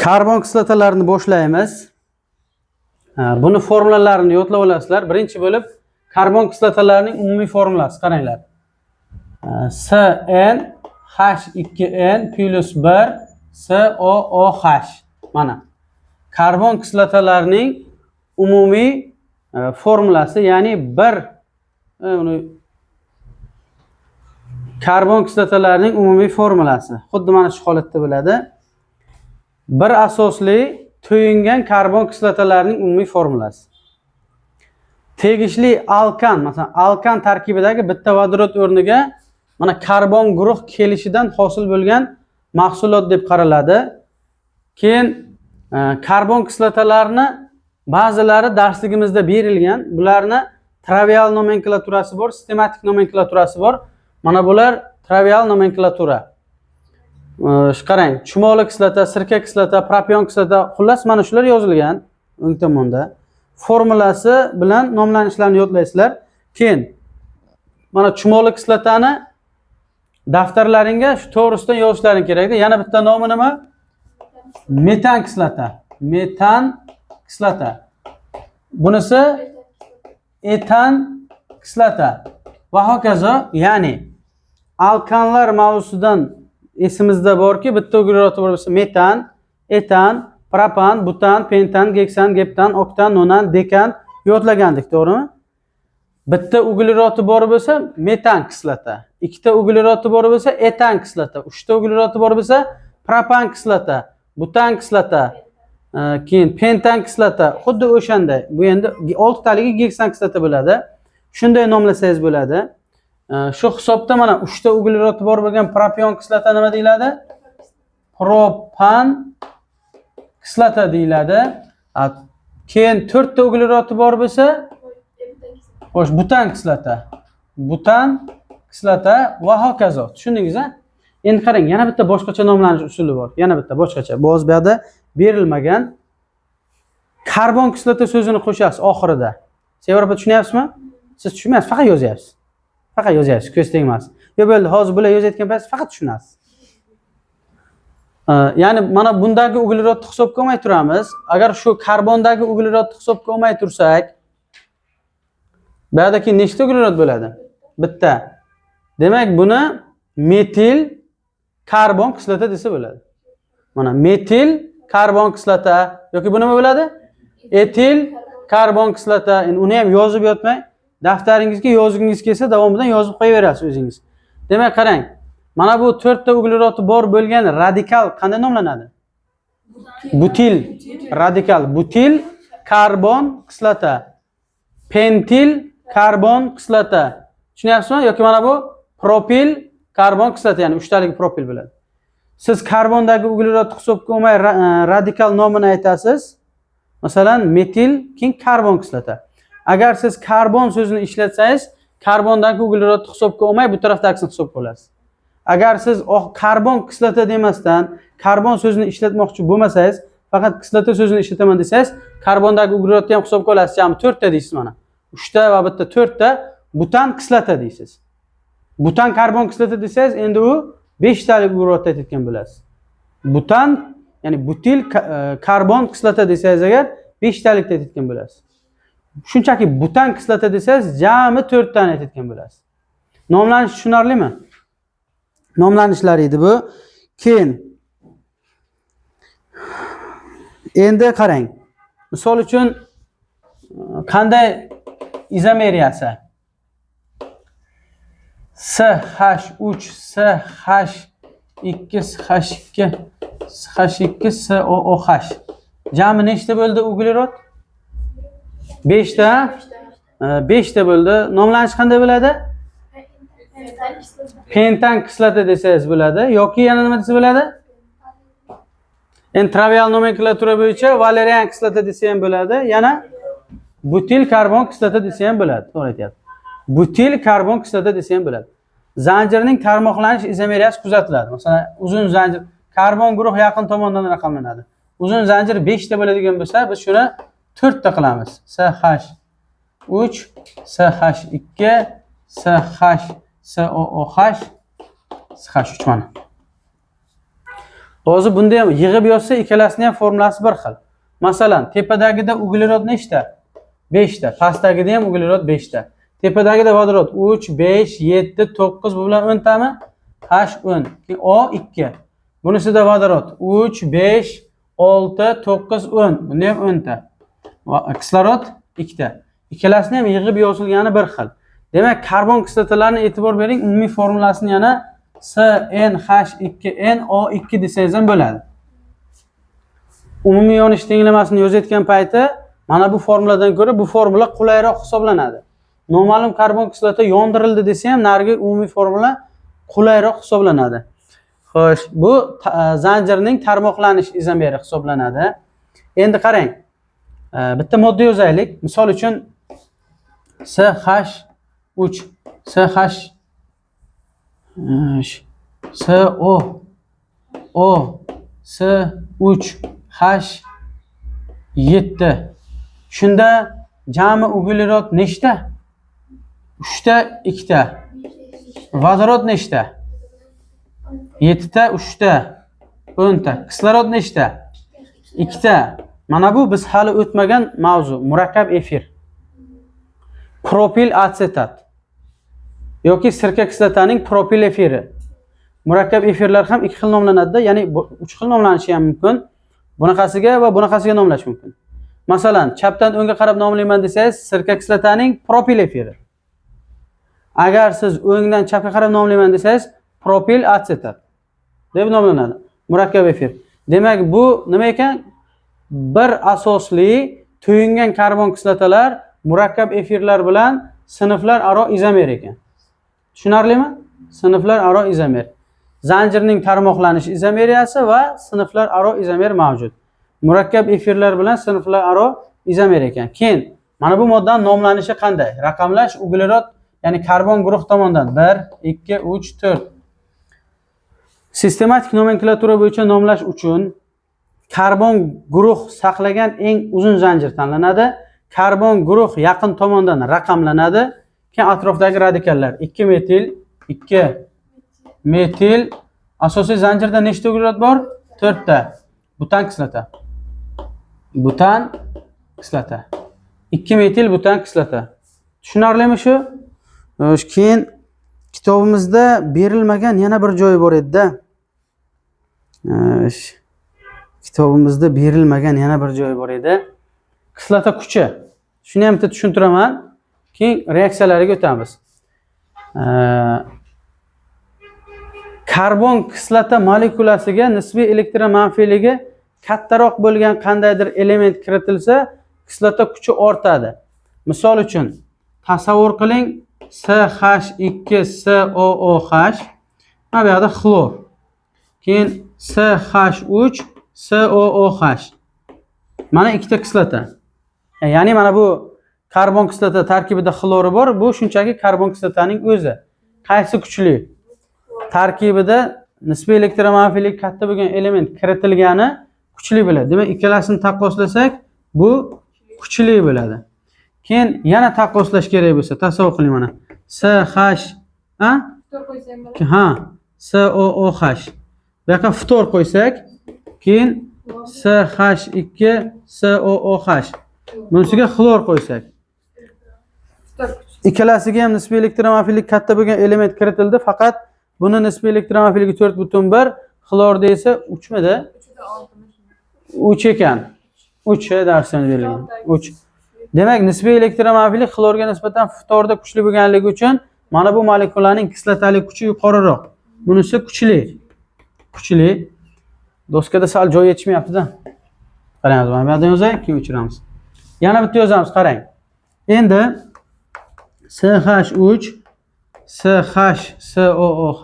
Karbon kislotalarini boshlaymiz. Buni formulalarini yodlab olasizlar. Birinchi bo'lib karbon kislotalarining umumiy formulasi qaranglar. CnH2n plus 1 COOH. Mana karbon kislotalarining umumiy formulasi, ya'ni bir karbon kislotalarining umumiy formulasi. Xuddi mana shu holatda bo'ladi. Bir asosli to'yingan karbon kislotalarining umumiy formulasi. Tegishli alkan, masalan, alkan tarkibidagi bitta vodorod o'rniga mana karbon guruh kelishidan hosil bo'lgan mahsulot deb qaraladi. Keyin karbon kislotalarini ba'zilari darsligimizda berilgan. Bularni trivial nomenklaturasi bor, sistematik nomenklaturasi bor. Mana bular trivial nomenklatura. Qarang, chumoli kislota, sirka kislota, propion kislota, xullas mana shular yozilgan o'ng tomonda. Formulasi bilan nomlanishlarini yodlaysizlar. Keyin mana chumoli kislotani daftarlaringga shu to'g'risidan yozishlaring kerak. Yana bitta nomi nima? Metan kislota. Metan kislota. Bunisi etan kislota va hokazo. Ya'ni alkanlar mavzusidan esimizda borki, bitta uglerodi bor bo'lsa metan, etan, propan, butan, pentan, geksan, geptan, oktan, nonan, dekan yodlagandik, to'g'rimi? Bitta uglerodi bor bo'lsa metan kislota, ikkita uglerodi bor bo'lsa etan kislota, uchta uglerodi bor bo'lsa propan kislota, butan kislota, keyin pentan kislota, xuddi o'shanday. Bu endi 6 taligi geksan kislota bo'ladi. Shunday nomlasangiz bo'ladi. Shu hisobda mana 3 ta uglerodi bor bo'lgan propion kislota nima deyiladi? Propan kislota deyiladi. Keyin 4 ta uglerodi bor bo'lsa, xo'sh, butan kislota. Butan kislota va hokazo. Tushundingiz-a? Endi qarang, yana bitta boshqacha nomlanish usuli bor. Yana bitta boshqacha. Bu o'z bu yerda berilmagan. Karbon kislota so'zini qo'shasiz oxirida. Sevara opa, tushunyapsizmi? Siz tushunmaysiz, faqat yozyapsiz. Faqat yozyapsiz, ko'z tegmas. Yo bo'ldi, hozir bular yozayotgan payt faqat tushunasiz. Ya'ni mana bundagi uglerodni hisobga olmay turamiz. Agar shu karbondagi uglerodni hisobga olmay tursak, bu yerdagi nechta uglerod bo'ladi? Bitta. Demak, buni metil karbon kislota desa bo'ladi. Mana metil karbon kislota yoki bu nima bo'ladi? Etil karbon kislota. Endi uni ham yozib yotmay, daftaringizga yozingiz kelsa davomidan yozib qo'yaverasiz o'zingiz. Demak, qarang. Mana bu 4 ta uglerodi bor bo'lgan radikal qanday nomlanadi? Butil radikal. Butil karbon kislota. Pentil karbon kislota. Tushunyapsizmi? Yoki mana bu propil karbon kislota, ya'ni 3 talik propil bo'ladi. Siz karbondagi uglerodni hisobga olmay radikal nomini aytasiz. Masalan, metil keyin karbon kislota. Agar siz karbon so'zini ishlatsangiz, karbondagi uglerodni hisobga olmay bu tarafdagisini hisobga olasiz. Agar siz karbon kislota demasdan karbon so'zini ishlatmoqchi bo'lmasangiz, faqat kislota so'zini ishlataman desangiz, karbondagi uglerodni ham hisobga olasiz. Jami 4 ta deysiz mana. 3 ta va bitta 4 ta butan kislota deysiz. Butan karbon kislota desangiz, endi u 5 talik uglerodni aytayotgan bo'lasiz. Butan, ya'ni butil karbon kislota desangiz agar 5 talikni aytayotgan bo'lasiz. Shunchaki butan kislota desangiz, jami 4 tani aytayotgan bo'lasiz. Nomlanish tushunarlimi? Nomlanishlar edi bu. Keyin endi qarang. Misol uchun qanday izomeriyasi? CH3 CH2 CH2 CH2 COOH. Jami nechta bo'ldi uglerod? 5 ta. 5 ta bo'ldi. Nomlanish qanday bo'ladi? Pentan kislota desangiz bo'ladi yoki yana nima desa bo'ladi? Endi trivial nomenklatura bo'yicha valerian kislota desa ham bo'ladi. Yana butil karbon kislota desa ham bo'ladi. To'g'ri aytyapsiz. Butil karbon kislota desa ham bo'ladi. Zanjirning tarmoqlanish izomeriyasi kuzatiladi. Masalan, uzun zanjir karbon guruh yaqin tomondan raqamlanadi. Uzun zanjir 5 ta bo'ladigan bo'lsa, biz shuni 4 ta qilamiz. CH3 CH2 CH COOH CH3 mana. Hozir bunda ham yig'ib yozsa ikkalasining ham formulasi bir xil. Masalan, tepadagida uglerod nechta? 5 ta. Pastdagida ham uglerod 5 ta. Tepadagida vodorod 3, 5, 7, 9 bu bilan 10 tami? H10. O 2. Bunisida vodorod 3, 5, 6, 9, 10. Bunda ham 10 ta. Kislorod 2 ta. Ikkalasini ham yig'ib yozilgani bir xil. Demak, karbon kislotalarini e'tibor bering, umumiy formulasini yana CnH2nO2 desangiz ham bo'ladi. Umumiy yonish tenglamasini yozayotgan payti mana bu formuladan ko'ra bu formula qulayroq hisoblanadi. Noma'lum karbon kislota yondirildi desa ham narigi umumiy formula qulayroq hisoblanadi. Xo'sh, bu zanjirning tarmoqlanish izomeri hisoblanadi. Endi qarang. Bitta modda yozaylik. Misol uchun CH3 CH3H7. Shunda jami uglerod nechta? 3 ta, 2 ta. Vodorod nechta? 7 ta, 3 ta, 10 ta. Kislorod nechta? 2 ta. Mana bu biz hali o'tmagan mavzu, murakkab efir. Propil asetat yoki sirka kislotaning propil efiri. Murakkab efirlar ham ikki xil nomlanadi-da, ya'ni 3 xil nomlanishi ham mumkin. Bunaqasiga va bunaqasiga nomlash mumkin. Masalan, chapdan o'ngga qarab nomlayman desangiz, sirka kislotaning propil efiri. Agar siz o'ngdan chapga qarab nomlayman desangiz, propil asetat deb nomlanadi. Murakkab efir. Demak, bu nima ekan? Bir asosli to'yingan karbon kislotalar murakkab efirlar bilan sinflar aro izomer ekan. Tushunarlimi? Sinflar aro izomer. Zanjirning tarmoqlanish izomeriyasi va sinflar aro izomer mavjud. Murakkab efirlar bilan sinflar aro izomer ekan. Keyin mana bu moddaning nomlanishi qanday? Raqamlash uglerod, ya'ni karbon guruh tomonidan 1, 2, 3, 4. Sistematik nomenklatura bo'yicha nomlash uchun karbon guruh saqlagan eng uzun zanjir tanlanadi. Karbon guruh yaqin tomondan raqamlanadi. Keyin atrofdagi radikallar 2 metil, 2 metil. Asosiy zanjirda nechta uglerod bor? 4 ta. Butan kislota. Butan kislota. 2 metil butan kislota. Tushunarlimi shu? Keyin kitobimizda berilmagan yana bir joy bor edi-da. Kitobimizda berilmagan yana bir joy bor edi. Kislota kuchi. Shuni ham bitta tushuntiraman. Keyin reaksiyalarga o'tamiz. Karbon kislota molekulasiga nisbiy elektromanfiyligi kattaroq bo'lgan qandaydir element kiritilsa, kislota kuchi ortadi. Misol uchun tasavvur qiling, CH2SOOH, mana bu yerda xlor. Keyin CH3SOOH. Mana ikkita kislota. Ya'ni mana bu karbon kislota tarkibida xlori bor, bu shunchaki karbon kislotaning o'zi. Qaysi kuchli? Tarkibida nisbiy elektromanfiylik katta bo'lgan element kiritilgani kuchli bo'ladi. Demak, ikkalasini taqqoslasak, bu kuchli bo'ladi. Keyin yana taqqoslash kerak bo'lsa, tasavvur qiling mana. SOOH. Bu yoqqa ftor qo'ysak, keyin CH2SOOH. Bunisiga xlor qo'ysak. Ikkalasiga ham nisbiy elektromanfiylik katta bo'lgan element kiritildi, faqat buni nisbiy elektromanfiyligi 4.1, xlorda esa 3 midi? 3 ekan. 3 darsdan berilgan. 3. Demak, nisbiy elektromanfiylik xlorga nisbatan ftorda kuchli bo'lganligi uchun mana bu molekulaning kislotalik kuchi yuqoriroq. Bunisi kuchli. Kuchli. Doskada sal joy yetishmayapti-da. Qarang, mana bu yerdan yozay, keyin o'chiramiz. Yana bitta yozamiz, qarang. Endi CH3 CHSOOH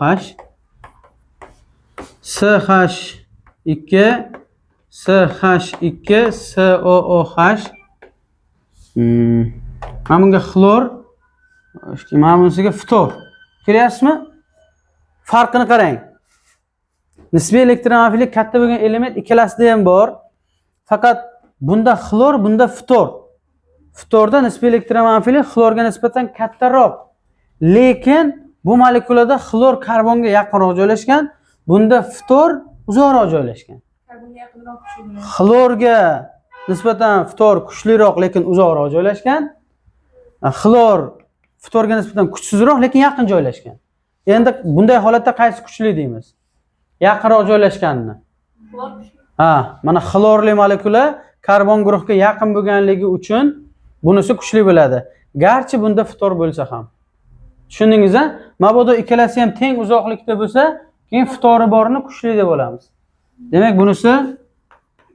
CH2 CH2SOOH mana bunga xlor, mana bunisiga ftor. Ko'ryapsizmi? Farqini qarang. Nisbiy elektromanfiylik katta bo'lgan element ikkalasida ham bor. Faqat bunda xlor, bunda ftor. Ftorda nisbiy elektromanfiylik xlorga nisbatan kattaroq. Lekin bu molekulada xlor karbonga yaqinroq joylashgan. Bunda ftor uzoqroq joylashgan. Karbonga yaqinroq kuchli. Xlorga nisbatan ftor kuchliroq, lekin uzoqroq joylashgan. Xlor ftorga nisbatan kuchsizroq, lekin yaqin joylashgan. Endi bunday holatda qaysi kuchli deymiz? Yaqinroq joylashganini. Xlor kuchli. Ha, mana xlorli molekula karbon guruhiga yaqin bo'lganligi uchun bunisi kuchli bo'ladi. Garchi bunda ftor bo'lsa ham. Tushundingiz-a? Mabodo ikkalasi ham teng uzoqlikda bo'lsa, keyin ftori borni kuchli deb olamiz. Demak, bunisi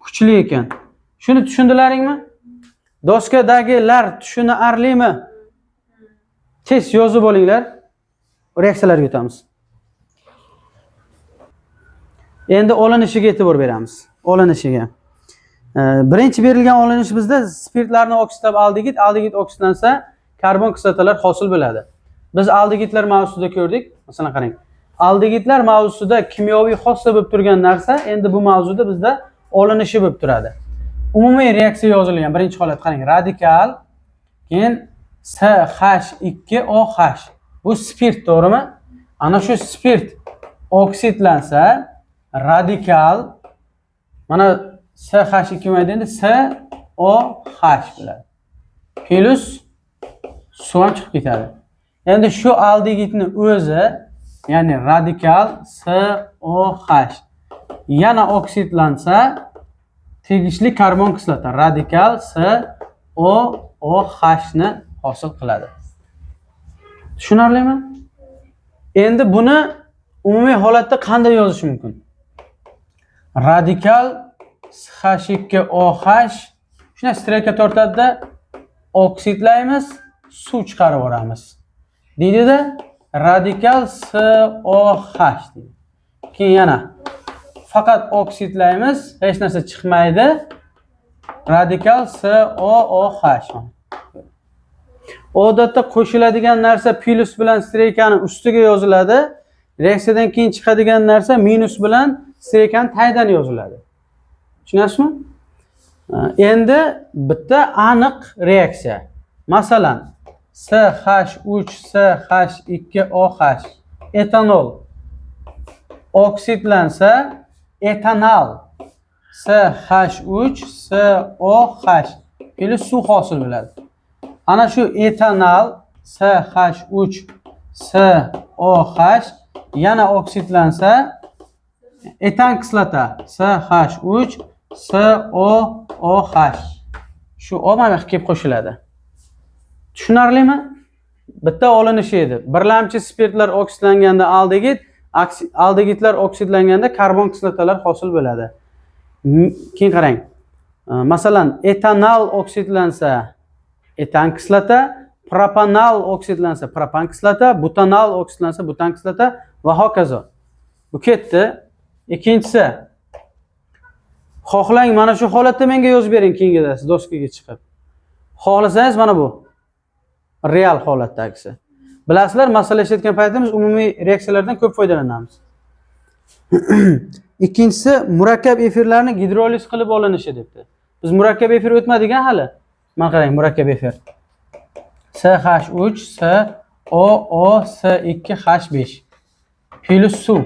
kuchli ekan. Shuni tushundilaringmi? Doskadagilar tushunarlimi? Tez yozib olinglar. Reaksiyalarga o'tamiz. Endi olinishiga e'tibor beramiz. Olinishiga. Birinchi berilgan olinish bizda spirtlarni oksidlab aldegid oksidlansa karbon kislotalar hosil bo'ladi. Biz aldegidlar mavzusida ko'rdik. Masalan qarang. Aldegidlar mavzusida kimyoviy xossa bo'lib turgan narsa endi bu mavzuda bizda olinishi bo'lib turadi. Umumiy reaksiya yozilgan birinchi holat qarang. Radikal, keyin CH2OH. Bu spirt, to'g'rimi? Ana shu spirt oksidlansa radikal mana CH2 mayda endi COH bo'ladi. Plus suv ham chiqib ketadi. Endi shu aldegidni o'zi, ya'ni radikal COH yana oksidlansa tegishli karbon kislota radikal COOH ni hosil qiladi. Tushunarlimi? Endi buni umumiy holatda qanday yozish mumkin? Radikal H2OH shuna streka tortadida oksidlaymiz, suv chiqarib yuboramiz. Deydi-da, radikal COH deydi. Keyin yana faqat oksidlaymiz, hech narsa chiqmaydi. Radikal COOH. Odatda qo'shiladigan narsa plus bilan strekaning ustiga yoziladi. Reaksiyadan keyin chiqadigan narsa minus bilan strekaning tagidan yoziladi. Tushunasizmi? Endi bitta aniq reaksiya. Masalan, CH3CH2OH etanol oksidlansa etanol CH3COH plus suv hosil bo'ladi. Ana shu etanol CH3COH yana oksidlansa etan kislota CH3COOH shu omega kelib qo'shiladi. Tushunarlimi? Bitta olinishi edi. Birlamchi spirtlar oksidlanganda aldegidlar oksidlanganda karbon kislotalar hosil bo'ladi. Keyin qarang. Masalan, etanol oksidlansa etan kislota, propanol oksidlansa propan kislota, butanol oksidlansa butan kislota va hokazo. Bu ketdi. Ikkinchisi, xohlang mana shu holatda menga yozib bering keyingida siz doskaga chiqib. Xohlasangiz mana bu real holatdagisi. Bilasizlar, masalashayotgan paytimiz umumiy reaksiyalardan ko'p foydalanamiz. Ikkinchisi, murakkab efirlarni gidroliz qilib olinishi debdi. Biz murakkab efir o'tmadik hali. Mana qarang, murakkab efir. CH3COOS2H5 plus suv.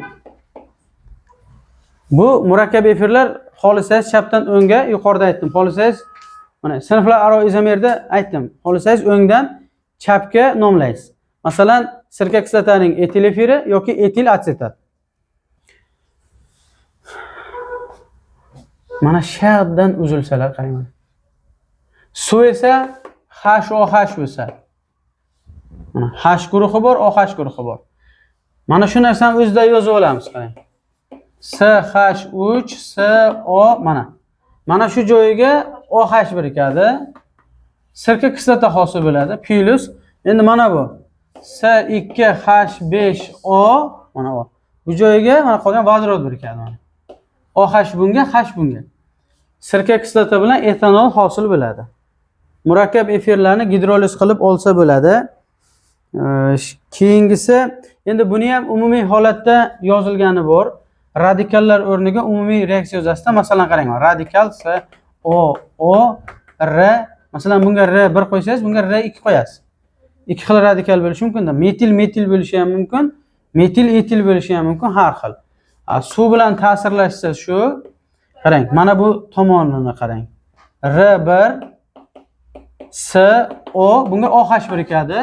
Bu murakkab efirlar xohlasangiz chapdan o'ngga, yuqorida aytdim. Xohlasangiz mana sinflar aro izomerda aytdim. Xohlasangiz o'ngdan chapga nomlaysiz. Masalan, sirka kislotaning etil efiri yoki etil atsetat. Mana shartdan uzilsalar qarang. Suv esa HOH bo'lsa. Mana H guruhi bor, OH guruhi bor. Mana shu narsani o'zida yozib olamiz qarang. CH3CO mana shu joyiga OH birikadi. Sirka kislota hosil bo'ladi. Plus endi mana bu C2H5O mana bu. Bu joyiga mana qolgan vodorod birikadi mana. OH bunga, H bunga. Sirka kislota bilan etanol hosil bo'ladi. Murakkab efirlarni gidroliz qilib olsa bo'ladi. Keyingisi, endi buni ham umumiy holatda yozilgani bor. Radikallar o'rniga umumiy reaksiya yozasizda, masalan qarang, radikal COO R, masalan bunga R1 qo'ysangiz, bunga R2 qo'yasiz. Ikki xil radikal bo'lishi mumkin-da. Metil bo'lishi ham mumkin, metil etil bo'lishi ham mumkin, har xil. Suv bilan ta'sirlashsa shu. Qarang, mana bu tomonini qarang. R1 CO bunga OH birikadi.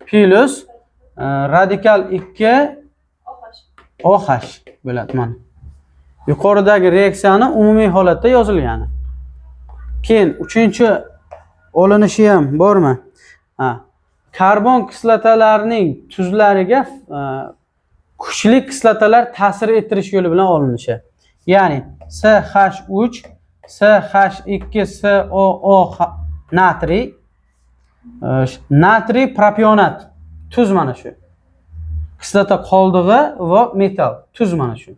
Plus radikal 2 OH bo'ladi mana. Yuqoridagi reaksiyani umumiy holatda yozilgan. Keyin 3-chi olinishi ham bormi? Karbon kislotalarining tuzlariga kuchli kislotalar ta'sir ettirish yo'li bilan olinishi. Ya'ni CH3, CH2SOO natriy, natriy propionat tuz mana shu. Kislota qoldig'i va metal tuz mana shu.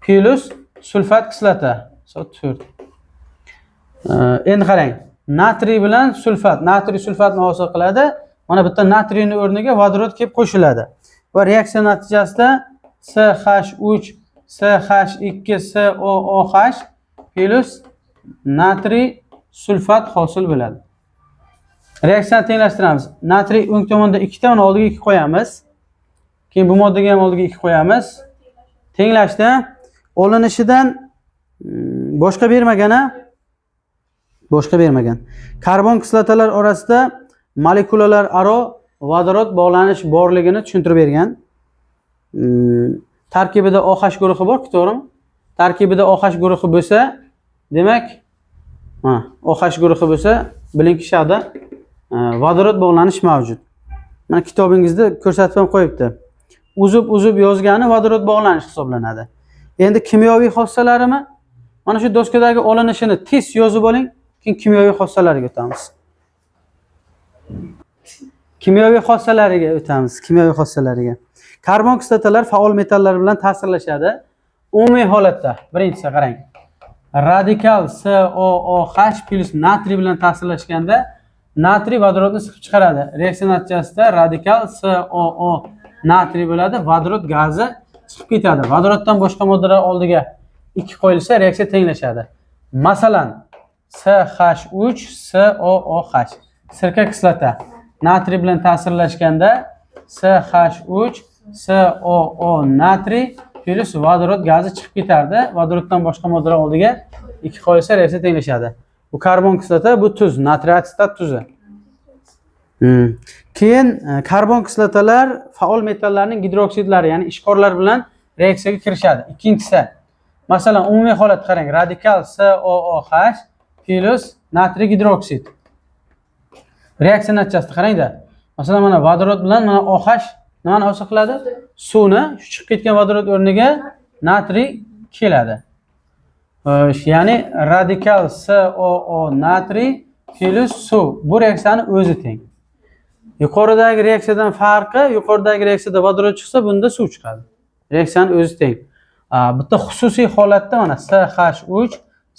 Plus sulfat kislota 4. Endi qarang, natriy bilan sulfat, natriy sulfatni hosil qiladi. Mana bitta natriyning o'rniga vodorod kelib qo'shiladi. Va reaksiya natijasida CH3 CH2SOOH plus natriy sulfat hosil bo'ladi. Reaksiyani tenglashtiramiz. Natriy o'ng tomonda 2 ta, uni oldiga 2 qo'yamiz. Keyin bu moddaga ham oldiga 2 qo'yamiz. Tenglashda olinishidan boshqa bermagan. Karbon kislotalar orasida molekulalar aro vodorod bog'lanish borligini tushuntirib bergan. Tarkibida OH guruhi bor, to'g'rimi? Tarkibida OH guruhi bo'lsa, demak, OH guruhi bo'lsa, bilingki shada vodorod bog'lanish mavjud. Mana kitobingizda ko'rsatib ham qo'yibdi. Uzib yozgani vodorod bog'lanish hisoblanadi. Endi kimyoviy xossalarimi? Mana shu doskadagi olinishini tez yozib oling, keyin kimyoviy xossalariga o'tamiz. Kimyoviy xossalariga. Karbon kislotalar faol metallar bilan ta'sirlashadi. Umumiy holatda, birinchisi qarang. Radikal COOH plus natriy bilan ta'sirlashganda natriy vodorodni siqib chiqaradi. Reaksiya natijasida radikal COO natriy bo'ladi, vodorod gazi chiqib ketadi. Vodoroddan boshqa moddalar oldiga 2 qo'yilsa reaksiya tenglashadi. Masalan, CH3SOOH sirka kislota natriy bilan ta'sirlashganda CH3SOO natriy plus vodorod gazi chiqib ketardi. Vodoroddan boshqa moddalar oldiga 2 qo'yilsa reaksiya tenglashadi. Bu karbon kislota, bu tuz, natriy oksidat tuzi. Keyin karbon kislotalar faol metallarning gidroksidlari, ya'ni ishqorlar bilan reaksiyaga kirishadi. Ikkinchisi, masalan, umumiy holat qarang, radikal COOH plus natriy gidroksid. Reaksiya natijasida qarangda. Masalan, mana vodorod bilan mana OH nimani hosil qiladi? Suvni chiqib ketgan vodorod o'rniga natriy keladi. Ya'ni radikal COO natriy plus suv. Bu reaksiyani o'zi teng. Yuqoridagi reaksiyadan farqi, yuqoridagi reaksiyada vodorod chiqsa, bunda suv chiqadi. Reaksiyani o'zi teng. Bitta xususiy holatda mana CH3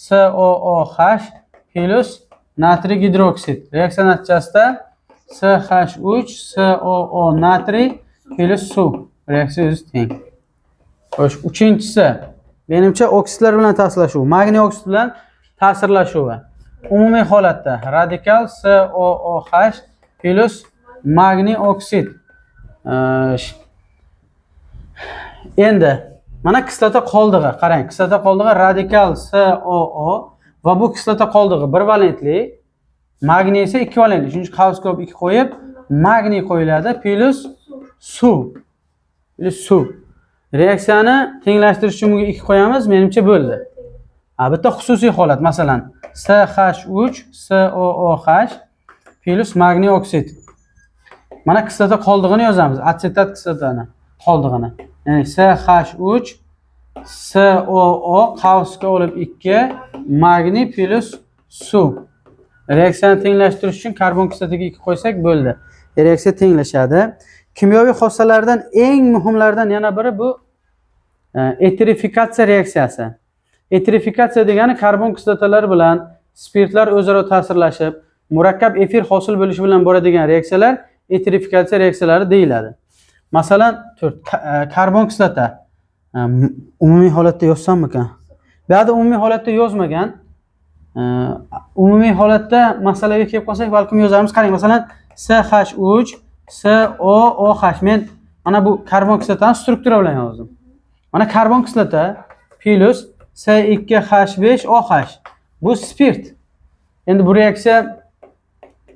COOH plus natriy gidroksid. Reaksiya natijasida CH3 COO natriy plus suv. Reaksiya o'zi teng. Xo'sh, uchinchisi, menimcha oksidlar bilan ta'sirlashuv, magniy oksid bilan ta'sirlashuvi. Umumiy holatda radikal COOH plus magniy oksid. Endi mana kislota qoldig'i, qarang, kislota qoldig'i radikal COO va bu kislota qoldig'i bir valentli, magniy esa ikkivalentli. Shuning uchun qavs ko'p 2 qo'yib, magniy qo'yiladi plus suv. Reaksiyani tenglashtirish uchun bunga 2 qo'yamiz, menimcha bo'ldi. Bitta xususiy holat, masalan, CH3 COOH plus magniy oksid. Mana kislota qoldig'ini yozamiz, atsetat kislotani qoldig'ini. Ya'ni CH3 COO qavsga olib 2 magniy plus suv. Reaksiyani tenglashtirish uchun karbon kislotaga 2 qo'ysak bo'ldi. Reaksiya tenglashadi. Kimyoviy xossalardan eng muhimlaridan yana biri bu eterifikatsiya reaksiyasi. Eterifikatsiya degani karbon kislotalari bilan spirtlar o'zaro ta'sirlashib, murakkab efir hosil bo'lishi bilan bo'ladigan reaksiyalar eterifikatsiya reaksiyalari deyiladi. Masalan, karbon kislota umumiy holatda yozsammikan? Bu yerda umumiy holatda yozmagan. Umumiy holatda masalaga kelib qolsak, balkim yozamiz. Qarang, masalan, CH3 COOH. Men mana bu karbon kislotani struktura bilan yozdim. Mana karbon kislota plus C2H5OH. Bu spirt. Endi bu reaksiya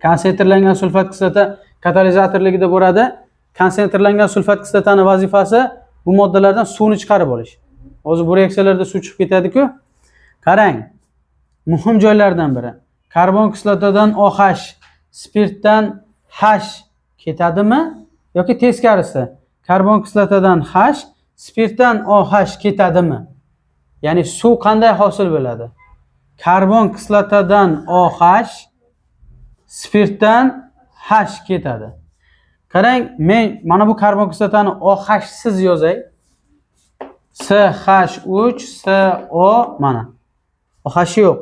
konsentrlangan sulfat kislota katalizatorligida bo'ladi. Konsentrlangan sulfat kislotaning vazifasi bu moddalardan suvni chiqarib olish. Hozir bu reaksiyalarda suv chiqib ketadi-ku. Qarang. Muhim joylardan biri. Karbon kislotadan OH, spirtdan H ketadimi yoki teskarisi? Karbon kislotadan H, spirtdan OH ketadimi? Ya'ni suv qanday hosil bo'ladi? Karbon kislotadan OH, spirtdan H ketadi. Qarang, men mana bu karbon kislotani OH siz yozay. CH3CO mana. OH yo'q.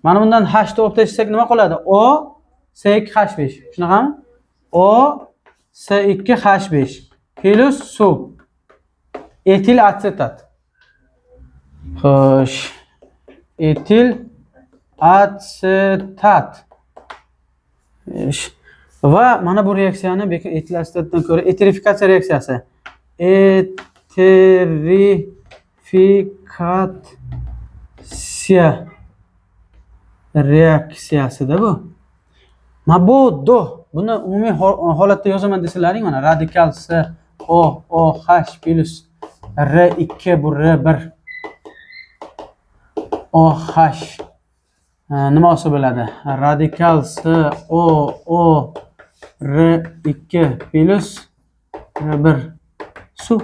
Mana bundan H ni olib tashlasak nima qoladi? O C2H5. Shunaqami? O C2H5 plus suv. Etil asetat. Xo'sh. Etil asetat. Va mana bu reaksiyani etil asetatdan ko'ra eterifikatsiya reaksiyasi. Eterifikatsiya reaksiyasida bu. Mabodo. Buni umumiy holatda yozaman desalaring mana radikal COOH plus R2 bu R1 OH nima olsa bo'ladi? Radikal COO R2 plus R1 suv.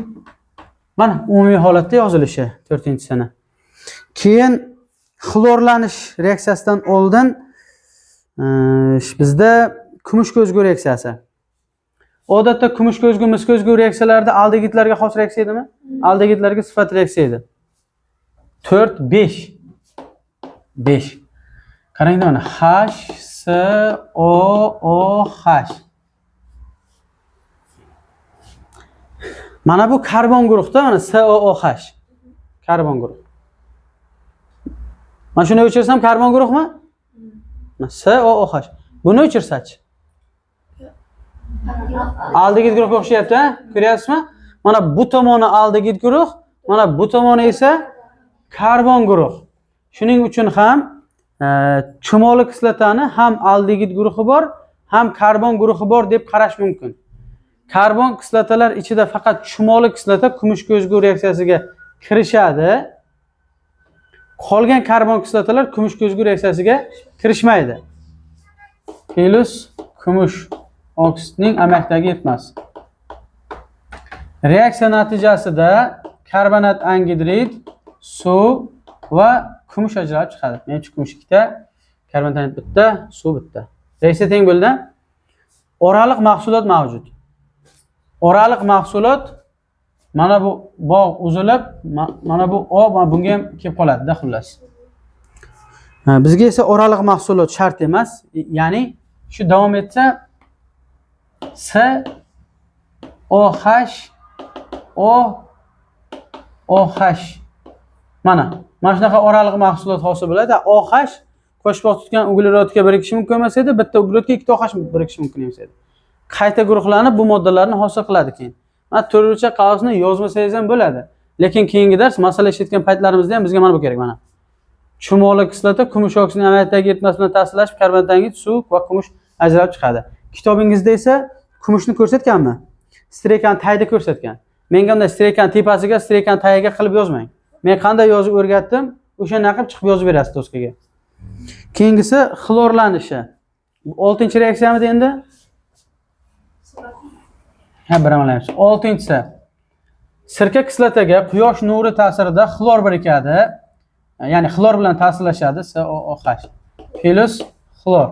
Mana umumiy holatda yozilishi 4-sini. Keyin xlorlanish reaksiyasidan oldin bizda kumush ko'zgu reaksiyasi. Odatda kumush ko'zgu, mis ko'zgu reaksiyalarda aldegidlarga xos reaksiya edimi? Aldegidlarga sifat reaksiya edi. 4 5. 5. Qarang mana HCOOH. Mana bu karbon guruhda mana COOH. Karbon guruh. Mana shuni o'chirsam karbon guruhmi? COOH. Buni o'chirsachi? Aldegid guruhga o'xshayapti, ha? Ko'ryapsizmi? Mana bu tomoni aldegid guruh, mana bu tomoni esa karbon guruh. Shuning uchun ham chumoli kislotani ham aldegid guruhi bor, ham karbon guruhi bor deb qarash mumkin. Karbon kislotalar ichida faqat chumoli kislota kumush ko'zgu reaksiyasiga kirishadi. Qolgan karbon kislotalar kumush ko'zgu reaksiyasiga kirishmaydi. Plus kumush oksidning amakdagi yetmas. Reaksiya natijasida karbonat angidrid, suv va kumush ajralib chiqadi. Menimcha kumush ikkita, karbonat bitta, suv bitta. Reaksiya teng bo'ldi. Oraliq mahsulot mavjud. Oraliq mahsulot mana bu bog' uzilib, mana bu O bunga ham kelib qoladi-da xullas. Bizga esa oraliq mahsulot shart emas. Ya'ni shu davom etsa C OH OH mana shunaqa oraliq mahsulot hosil bo'ladi. OH qo'shboq tutgan uglerodga birikishi mumkin emas edi, bitta uglerodga ikkita OH birikishi mumkin emas edi. Qayta guruhlanib bu moddalarni hosil qiladi keyin. Mana turlicha qavsni yozmasangiz ham bo'ladi. Lekin keyingi dars masala ishlatgan paytlarimizda ham bizga mana bu kerak mana. Chumoli kislota kumush oksidning amaliyotdagi yetmas bilan ta'sirlashib karbonat angid, suv va kumush ajralib chiqadi. Kitobingizda esa kumushni ko'rsatganmi? Strekan tayda ko'rsatgan. Menga unda strekan tepasiga, strekan tagiga qilib yozmang. Men qanday yozib o'rgatdim, o'shani qilib chiqib yozib berasiz doskaga. Keyingisi xlorlanishi. 6-reaksiyamidi endi? Ha, biramaymiz. 6-si. Sirka kislotaga quyosh nuri ta'sirida xlor birikadi. Ya'ni xlor bilan ta'sirlashadi, COOH plus xlor.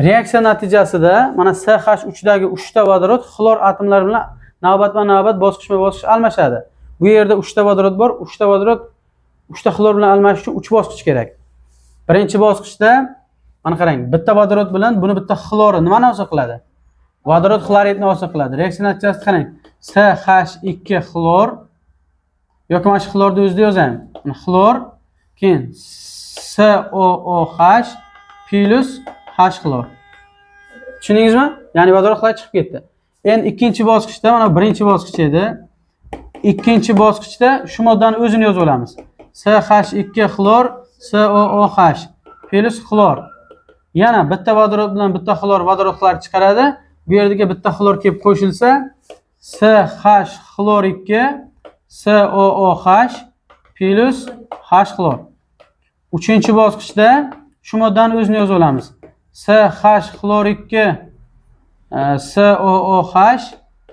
Reaksiya natijasida mana CH3dagi 3 ta vodorod xlor atomlari bilan navbatma-navbat bosqichma-bosqich almashadi. Bu yerda 3 ta vodorod bor, 3 ta vodorod 3 ta xlor bilan almashish uchun 3 bosqich kerak. Birinchi bosqichda mana qarang, bitta vodorod bilan buni bitta xlori nimani hosil qiladi? Vodorod xloridni hosil qiladi. Reaksiya natijasida qarang, CH2 xlor yoki mana shu xlorni o'zida yozaymi? Mana xlor, keyin COOH plus H xlor. Tushundingizmi? Ya'ni vodorod xlorid chiqib ketdi. Endi ikkinchi bosqichda mana birinchi bosqich edi. ikkinchi bosqichda shu moddani o'zini yozib olamiz. CH2 xlor COOH plus xlor. Yana bitta vodorod bilan bitta xlor vodorodlar chiqaradi. Bu yerga bitta xlor kelib qo'shilsa CH xlor 2 COOH plus H xlor. Uchinchi bosqichda shu moddani o'zini yozib olamiz. CH xlor 2 COOH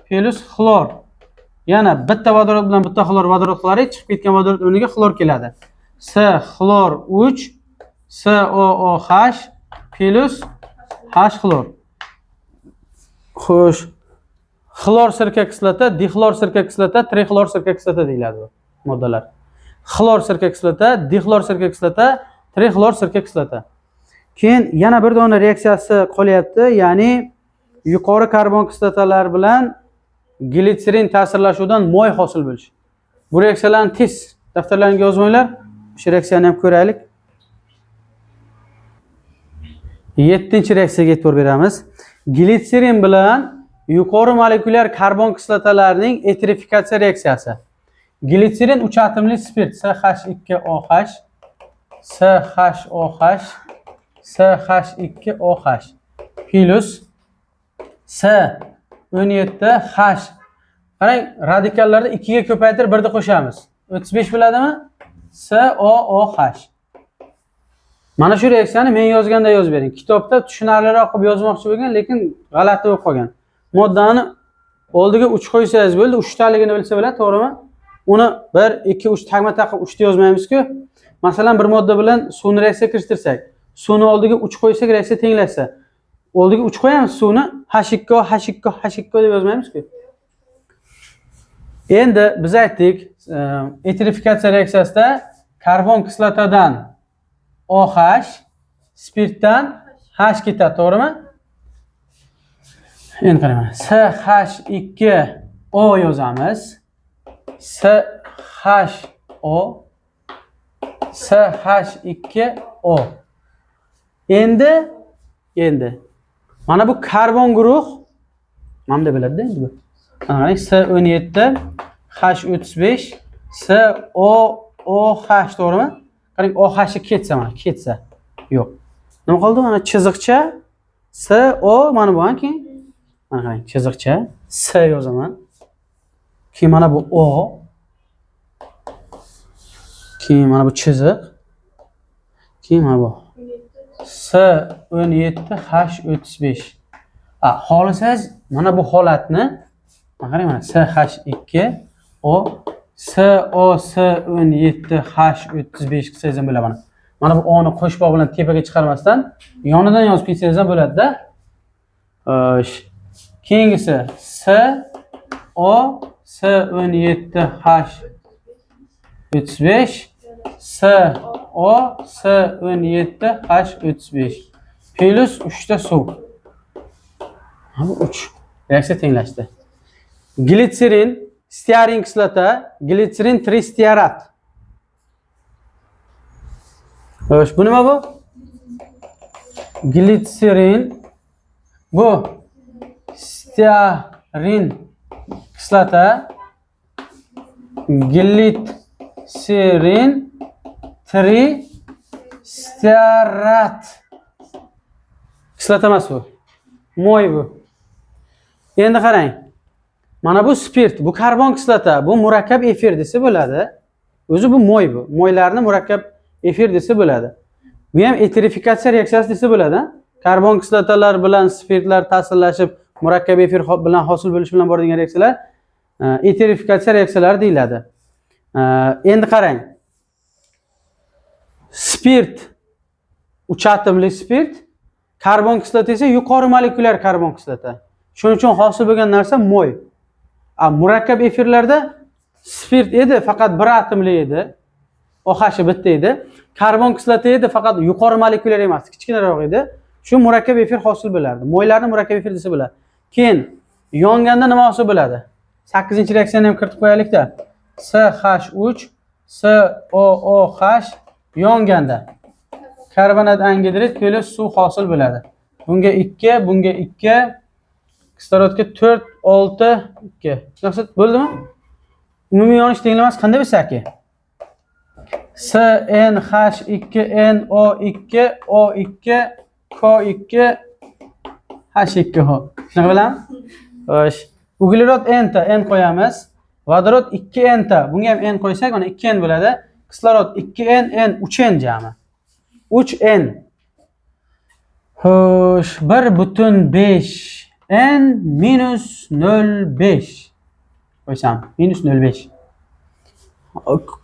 plus xlor. Yana bitta vodorod bilan bitta xlor vodorodlari chiqib ketgan vodorod o'rniga xlor keladi. C xlor 3 COOH plus H xlor. Xo'sh. Xlor sirka kislota, dixlor sirka kislota, trixlor sirka kislota deyiladi bu moddalar. Xlor sirka kislota, dixlor sirka kislota, trixlor sirka kislota. Keyin yana bir dona reaksiyasi qolyapti, ya'ni yuqori karbon kislotalar bilan glitserin ta'sirlashuvidan moy hosil bo'lishi. Bu reaksiyalarni tez daftarlaringizga yozib olinglar. Shu reaksiyani ham ko'raylik. 7-reaksiyaga e'tibor beramiz. Glitserin bilan yuqori molekulyar karbon kislotalarning etrifikatsiya reaksiyasi. Glitserin 3 atomli spirt CH2OH CHOH CH2OH plus C17H. Qarang, radikallarni 2 ga ko'paytirib 1 da qo'shamiz. 35 bo'ladimi? COOH. Mana shu reaksiyani men yozganda yozib bering. Kitobda tushunarliroq qilib yozmoqchi bo'lgan, lekin g'alati bo'lib qolgan. Moddani oldiga 3 qo'ysangiz bo'ldi, 3 taligini bilsa bo'ladi, to'g'rimi? Uni 1 2 3 tagma-taq 3 da yozmaymiz-ku. Masalan, bir modda bilan suvni reaksiya kirishtirsak, suvni oldiga 3 qo'ysak, reaksiya tenglashsa, oldiga 3 qo'yamiz suvni H2O H2O H2O deb yozmaymiz-ku. Endi biz aytdik, etrifikatsiya reaksiyasida karbon kislotadan OH, spirtdan H ketadi, to'g'rimi? Endi qarang, CH2O yozamiz. CHO CH2O. Endi mana bu karbon guruh mana deb biladi endi bu. Qarang, C17 H35 COOH, to'g'rimi? Qarang, OH ketsa mana, ketsa. Yo'q. Nima qoldi? Mana chiziqcha CO mana bu hanki. Mana qarang, chiziqcha C yozaman. Keyin mana bu O. Keyin mana bu chiziq. Keyin mana bu C17H35. Xohlasangiz mana bu holatni qarang, mana CH2O COC17H35 qilsangiz ham bo'ladi mana. Mana bu O'ni qo'shboq bilan tepaga chiqarmasdan yonidan yozib ketsangiz ham bo'ladi-da. Keyingisi CO C17H35 CO C17H35 plus 3 ta suv. Ha bu 3. Reaksiya tenglashdi. Glitserin, stearin kislota, glitserin tristearat. Xo'sh, bu nima bu? Glitserin bu stearin kislota, glitserin tristearat. Kislota emas bu. Moy bu. Endi qarang. Mana bu spirt, bu karbon kislota, bu murakkab efir desa bo'ladi. O'zi bu moy bu. Moylarni murakkab efir desa bo'ladi. Bu ham etrifikatsiya reaksiyasi desa bo'ladi. Karbon kislotalar bilan spirtlar ta'sirlashib murakkab efir bilan hosil bo'lish bilan boradigan reaksiyalar etrifikatsiya reaksiyalari deyiladi. Endi qarang. Spirt 3 atomli spirt, karbon kislota esa yuqori molekulyar karbon kislota. Shuning uchun hosil bo'lgan narsa moy. Murakkab efirlarda spirt edi, faqat 1 atomli edi. OH bitta edi. Karbon kislota edi, faqat yuqori molekulyar emas, kichkinaroq edi. Shu murakkab efir hosil bo'lardi. Moylarni murakkab efir desa bo'ladi. Keyin yonganda nima hosil bo'ladi? 8-reaksiyani ham kiritib qo'yaylik-da. CH3 COOH yonganda karbonat angidrid plus suv hosil bo'ladi. Bunga 2, bunga 2, kislorodga 4, 6, 2. Naqsa bo'ldimi? umumiy yonish tenglamasi qanday bo'lsa aka? CnH2NO2 O2 K2 H2 ho. Shuni bilamiz? Xo'sh. Uglerod n ta n qo'yamiz. Vodorod 2n ta. Bunga ham n qo'ysak, mana 2n bo'ladi. Kislorod 2n n 3n jami. 3n. Xo'sh, 1,5 n minus 0,5 qo'ysam, minus 0,5.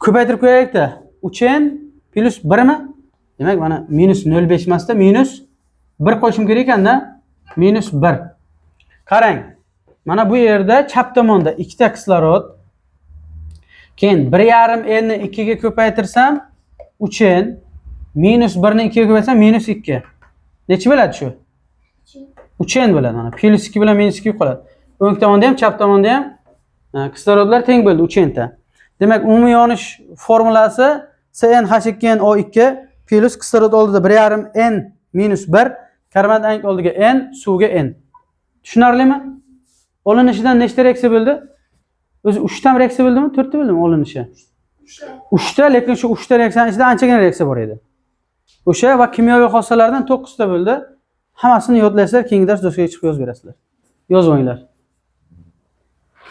Ko'paytirib qo'yaylik-da. 3n plus 1 mi? Demak, mana minus 0,5 emasda minus 1 qo'yishim kerak ekanda, minus 1. Qarang. Mana bu yerda chap tomonda ikkita kislorod. Keyin 1,5 n ni 2 ga ko'paytirsam 3n, minus 1 ni 2 ga ko'paytirsam minus 2. Necha bo'ladi shu? 3n bo'ladi mana. Plus 2 bilan minus 2 qoladi. O'ng tomonda ham, chap tomonda ham kislorodlar teng bo'ldi 3n ta. Demak, umumiy yonish formulasi CnH2NO2 plus kislorod oldida 1,5 n minus 1, karbonat angak oldiga n, suvga n. Tushunarlimi? Olinishidan nechta reaksiya bo'ldi? O'zi 3 ta reaksiya bo'ldimi, 4 ta bo'ldimi olinishi? 3 ta, lekin shu 3 ta reaksiyaning ichida anchagina reaksiya bor edi. O'sha va kimyoviy xossalardan 9 ta bo'ldi. Hammasini yodlaysizlar, keyingi dars doskaga chiqib yozib berasizlar. Yozib olinglar.